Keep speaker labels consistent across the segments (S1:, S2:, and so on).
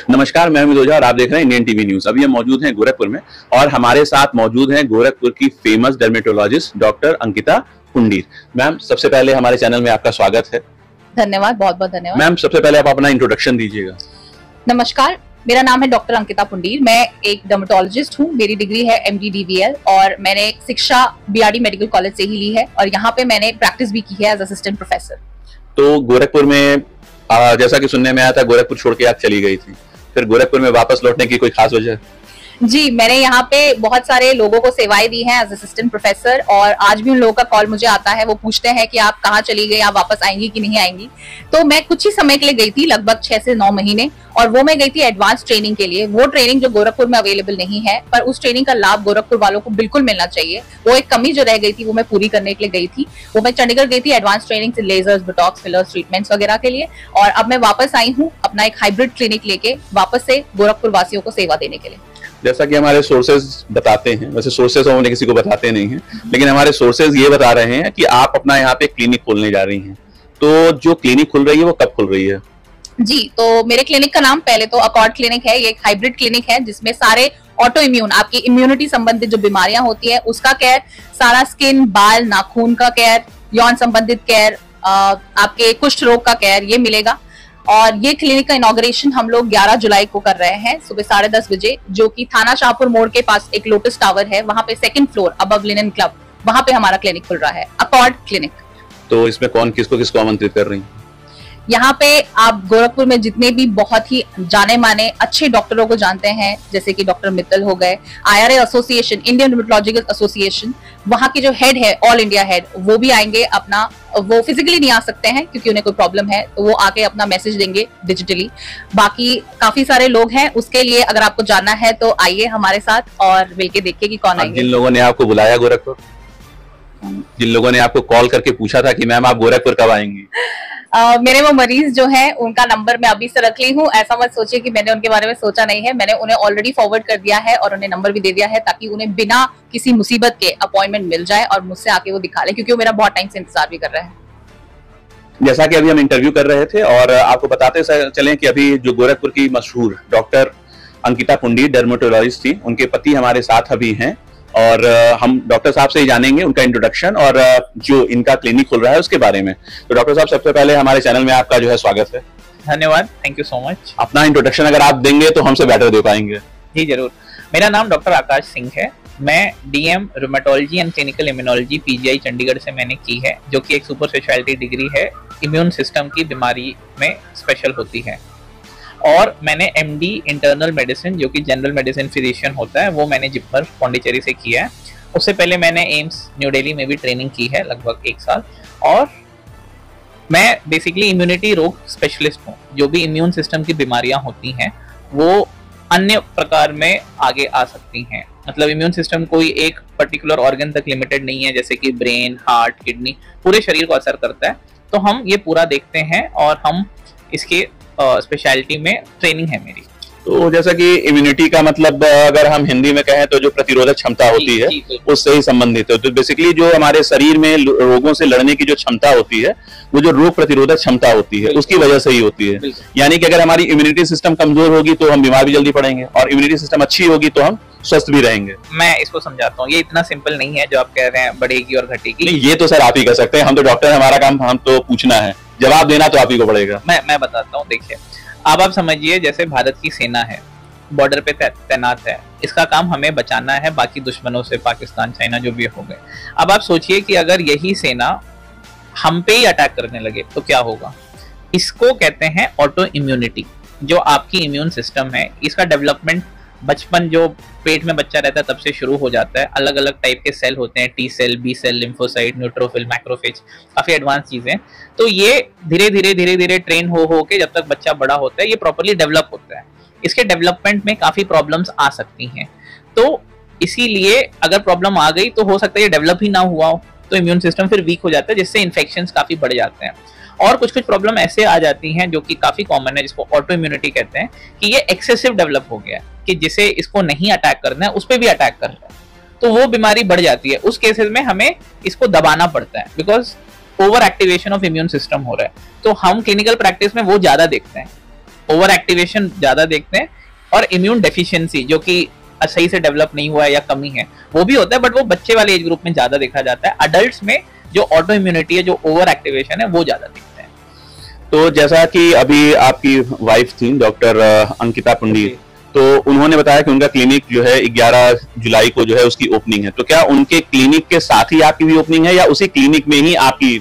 S1: नमस्कार, मैं अमित ओझा और आप देख रहे हैं इंडियन टीवी न्यूज। अभी हम मौजूद हैं गोरखपुर में और हमारे साथ मौजूद हैं गोरखपुर की famous dermatologist doctor Ankita Pundir. Ma'am, सबसे पहले हमारे चैनल में आपका स्वागत है।
S2: धन्यवाद, बहुत बहुत धन्यवाद।
S1: मैम, सबसे पहले आप अपना इंट्रोडक्शन दीजिएगा।
S2: नमस्कार, मेरा नाम है डॉक्टर अंकिता पुंडीर। मैं एक डर्मेटोलॉजिस्ट हूँ। मेरी डिग्री है MD DVL और मैंने शिक्षा BRD मेडिकल कॉलेज से ही ली है और यहाँ पे मैंने प्रैक्टिस भी की है एज असिस्टेंट प्रोफेसर।
S1: तो गोरखपुर में जैसा कि सुनने में आया था, गोरखपुर छोड़ के आप चली गई थी, फिर गोरखपुर में वापस लौटने की कोई खास वजह?
S2: जी, मैंने यहाँ पे बहुत सारे लोगों को सेवाएं दी हैं एज असिस्टेंट प्रोफेसर और आज भी उन लोगों का कॉल मुझे आता है। वो पूछते हैं कि आप कहाँ चली गई, आप वापस आएंगी कि नहीं आएंगी। तो मैं कुछ ही समय के लिए गई थी, लगभग 6 से 9 महीने, और वो मैं गई थी एडवांस ट्रेनिंग के लिए। वो ट्रेनिंग जो गोरखपुर में अवेलेबल नहीं है, पर उस ट्रेनिंग का लाभ गोरखपुर वालों को बिल्कुल मिलना चाहिए। वो एक कमी जो रह गई थी वो मैं पूरी करने के लिए गई थी। वो मैं चंडीगढ़ गई थी एडवांस ट्रेनिंग से, लेजर्स, बोटॉक्स, फिलर्स, ट्रीटमेंट्स वगैरह के लिए, और अब मैं वापस आई हूँ अपना एक हाइब्रिड क्लिनिक लेके वापस से गोरखपुर वासियों को सेवा देने के लिए।
S1: जैसा कि हमारे सोर्सेज बताते हैं, वैसे सोर्सेज हम किसी को बताते नहीं हैं, लेकिन हमारे सोर्सेज ये बता रहे हैं कि आप अपना यहाँ पे क्लिनिक खोलने जा रही हैं। तो जो क्लिनिक खुल रही है वो कब खुल रही है?
S2: जी, तो मेरे क्लिनिक का नाम पहले तो अकॉर्ड क्लिनिक है। ये एक हाइब्रिड क्लिनिक है जिसमें सारे ऑटो इम्यून, आपकी इम्यूनिटी संबंधित जो बीमारियां होती है उसका केयर, सारा स्किन, बाल, नाखून का केयर, यौन संबंधित केयर, आपके कुष्ठ रोग का केयर, ये मिलेगा। और ये क्लिनिक का इनॉग्रेशन हम लोग 11 जुलाई को कर रहे हैं सुबह 10:30 बजे, जो कि थाना शाहपुर मोड़ के पास एक लोटस टावर है, वहां पे 2nd floor above linen club, वहां पे हमारा क्लिनिक खुल रहा है, अकॉर्ड क्लिनिक।
S1: तो इसमें कौन किसको आमंत्रित कर रही है?
S2: यहाँ पे आप गोरखपुर में जितने भी बहुत ही जाने माने अच्छे डॉक्टरों को जानते हैं, जैसे कि डॉक्टर मित्तल हो गए, IRA एसोसिएशन, इंडियन रूमेटोलॉजिकल एसोसिएशन, वहाँ की जो हेड है, ऑल इंडिया हेड, वो भी आएंगे। अपना वो फिजिकली नहीं आ सकते हैं क्योंकि उन्हें कोई प्रॉब्लम है, तो वो आके अपना मैसेज देंगे डिजिटली। बाकी काफी सारे लोग हैं, उसके लिए अगर आपको जानना है तो आइए हमारे साथ और मिलके देखिए कि कौन आएंगे।
S1: जिन लोगों ने आपको बुलाया गोरखपुर, जिन लोगों ने आपको कॉल करके पूछा था कि मैम आप गोरखपुर कब आएंगी,
S2: मेरे वो मरीज जो हैं उनका नंबर मैं अभी से रख ली हूँ। ऐसा मत सोचिए कि मैंने उनके बारे में सोचा नहीं है, मैंने उन्हें ऑलरेडी फॉरवर्ड कर दिया है और उन्हें नंबर भी दे दिया है ताकि उन्हें बिना किसी मुसीबत के अपॉइंटमेंट मिल जाए और मुझसे आके वो दिखा ले, क्योंकि वो मेरा बहुत टाइम से इंतजार भी कर रहे हैं।
S1: जैसा कि अभी हम इंटरव्यू कर रहे थे और आपको बताते चलें कि अभी जो गोरखपुर की मशहूर डॉक्टर अंकिता पुंडीर डर्मेटोलॉजिस्ट थी, उनके पति हमारे साथ अभी हैं और हम डॉक्टर साहब से ही जानेंगे उनका इंट्रोडक्शन और जो इनका क्लिनिक खुल रहा है उसके बारे में। तो डॉक्टर साहब, सबसे पहले हमारे चैनल में आपका जो है स्वागत है।
S3: धन्यवाद, थैंक यू सो मच।
S1: अपना इंट्रोडक्शन अगर आप देंगे तो हमसे बेटर दे पाएंगे।
S3: जी जरूर। मेरा नाम डॉक्टर आकाश सिंह है। मैं DM rheumatology and clinical immunology PGI Chandigarh से मैंने की है, जो कि एक सुपर स्पेशलिटी डिग्री है, इम्यून सिस्टम की बीमारी में स्पेशल होती है। और मैंने MD इंटरनल मेडिसिन, जो कि जनरल मेडिसिन फिजिशियन होता है, वो मैंने जिप्मर पौंडीचेरी से किया है। उससे पहले मैंने एम्स न्यू दिल्ली में भी ट्रेनिंग की है लगभग 1 साल। और मैं बेसिकली इम्यूनिटी रोग स्पेशलिस्ट हूँ। जो भी इम्यून सिस्टम की बीमारियां होती हैं वो अन्य प्रकार में आगे आ सकती हैं। मतलब इम्यून सिस्टम कोई एक पर्टिकुलर ऑर्गन तक लिमिटेड नहीं है, जैसे कि ब्रेन, हार्ट, किडनी, पूरे शरीर को असर करता है। तो हम ये पूरा देखते हैं और हम इसके स्पेशलिटी में ट्रेनिंग है मेरी।
S1: तो जैसा कि इम्यूनिटी का मतलब अगर हम हिंदी में कहें तो जो प्रतिरोधक क्षमता होती है उससे ही संबंधित है। तो बेसिकली जो हमारे शरीर में रोगों से लड़ने की जो क्षमता होती है, वो जो रोग प्रतिरोधक क्षमता होती है उसकी वजह से ही होती है। यानी कि अगर हमारी इम्यूनिटी सिस्टम कमजोर होगी तो हम बीमार भी जल्दी पड़ेंगे और इम्यूनिटी सिस्टम अच्छी होगी तो हम स्वस्थ भी रहेंगे।
S3: मैं इसको समझाता हूँ, ये इतना सिंपल नहीं है जो आप कह रहे हैं बढ़ेगी और घटेगी।
S1: नहीं, ये तो सर आप ही कर सकते हैं, हम तो डॉक्टर, हमारा काम हम तो पूछना है, जवाब देना तो आप ही को पड़ेगा।
S3: मैं बताता हूँ। देखिए, अब आप समझिए जैसे भारत की सेना है, बॉर्डर पे तैनात है, इसका काम हमें बचाना है बाकी दुश्मनों से, पाकिस्तान, चाइना जो भी हो गए। अब आप सोचिए कि अगर यही सेना हम पे ही अटैक करने लगे तो क्या होगा। इसको कहते हैं ऑटो इम्यूनिटी। जो आपकी इम्यून सिस्टम है, इसका डेवलपमेंट बचपन, जो पेट में बच्चा रहता है तब से शुरू हो जाता है। अलग अलग टाइप के सेल होते हैं, T cell, B cell, lymphocyte, neutrophil, macrophage, काफी एडवांस चीजें। तो ये धीरे धीरे ट्रेन हो के जब तक बच्चा बड़ा होता है, ये प्रॉपर्ली डेवलप होता है। इसके डेवलपमेंट में काफी प्रॉब्लम्स आ सकती हैं। तो इसीलिए अगर प्रॉब्लम आ गई तो हो सकता है ये डेवलप ही ना हुआ हो, तो इम्यून सिस्टम फिर वीक हो जाता है, जिससे इन्फेक्शंस काफी बढ़ जाते हैं। और कुछ प्रॉब्लम ऐसे आ जाती हैं जो कि काफी कॉमन है, जिसको ऑटो इम्यूनिटी कहते हैं, कि ये एक्सेसिव डेवलप हो गया है, कि जिसे इसको नहीं अटैक करना है उस पर भी अटैक कर रहा है, तो वो बीमारी बढ़ जाती है। उस केसेस में हमें इसको दबाना पड़ता है, because over activation of immune system हो रहा है। तो हम क्लिनिकल प्रैक्टिस में वो ज्यादा देखते हैं। ओवर एक्टिवेशन ज्यादा देखते हैं, और इम्यून डेफिशिएंसी जो कि सही से डेवलप नहीं हुआ है या कमी है वो भी होता है, बट वो बच्चे वाले एज ग्रुप में ज्यादा देखा जाता है। अडल्ट्स में जो ऑटो इम्यूनिटी है, जो ओवर एक्टिवेशन है, वो ज्यादा दिखते हैं।
S1: तो जैसा कि अभी आपकी वाइफ थी डॉक्टर अंकिता पंडित, तो उन्होंने बताया कि उनका क्लिनिक जो है 11 जुलाई को जो है उसकी ओपनिंग है, तो क्या उनके क्लिनिक के साथ ही आपकी भी ओपनिंग है या उसी क्लिनिक में ही आपकी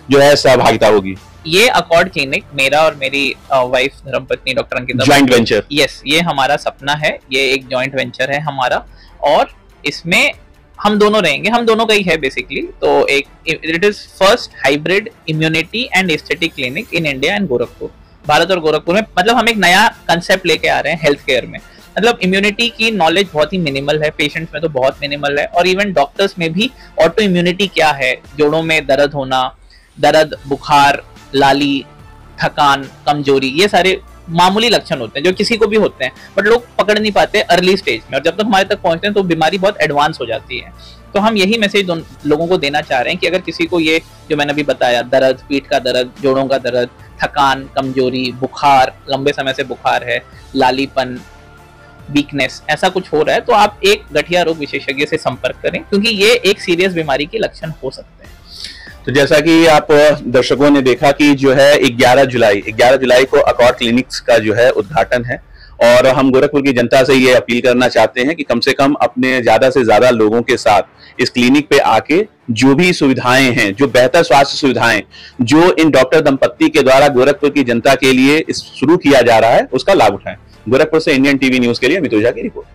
S1: जो है सहभागिता होगी?
S3: ये अकॉर्ड क्लिनिक मेरा और मेरी वाइफ धर्मपत्नी doctor Ankita
S1: joint venture.
S3: Yes, ये हमारा सपना है, ये एक जॉइंट वेंचर है हमारा, और इसमें हम दोनों रहेंगे, हम दोनों का ही है बेसिकली। तो एक it is first hybrid immunity and aesthetic clinic in India and Gorakhpur, Bharat और गोरखपुर में। मतलब हम एक नया कंसेप्ट लेके आ रहे हैं हेल्थ केयर में। मतलब इम्यूनिटी की नॉलेज बहुत ही मिनिमल है, पेशेंट्स में तो बहुत मिनिमल है, और इवन डॉक्टर्स में भी ऑटो इम्यूनिटी क्या है, जोड़ों में दर्द होना, दर्द, बुखार, लाली, थकान, कमजोरी, ये सारे मामूली लक्षण होते हैं जो किसी को भी होते हैं, बट लोग पकड़ नहीं पाते अर्ली स्टेज में, और जब तक हमारे तक पहुंचते हैं तो बीमारी बहुत एडवांस हो जाती है। तो हम यही मैसेज लोगों को देना चाह रहे हैं कि अगर किसी को ये जो मैंने अभी बताया, दर्द, पीठ का दर्द, जोड़ों का दर्द, थकान, कमजोरी, बुखार, लंबे समय से बुखार है, लालीपन, वीकनेस, ऐसा कुछ हो रहा है, तो आप एक गठिया रोग विशेषज्ञ से संपर्क करें, क्योंकि ये एक सीरियस बीमारी के लक्षण हो सकते हैं।
S1: तो जैसा कि आप दर्शकों ने देखा कि जो है 11 जुलाई को अकॉर्ड क्लिनिक्स का जो है उद्घाटन है, और हम गोरखपुर की जनता से ये अपील करना चाहते हैं कि कम से कम अपने ज्यादा से ज्यादा लोगों के साथ इस क्लिनिक पे आके जो भी सुविधाएं हैं, जो बेहतर स्वास्थ्य सुविधाएं जो इन डॉक्टर दंपत्ति के द्वारा गोरखपुर की जनता के लिए शुरू किया जा रहा है, उसका लाभ उठाएं। गोरखपुर से इंडियन टीवी न्यूज के लिए अमित ओझा की रिपोर्ट।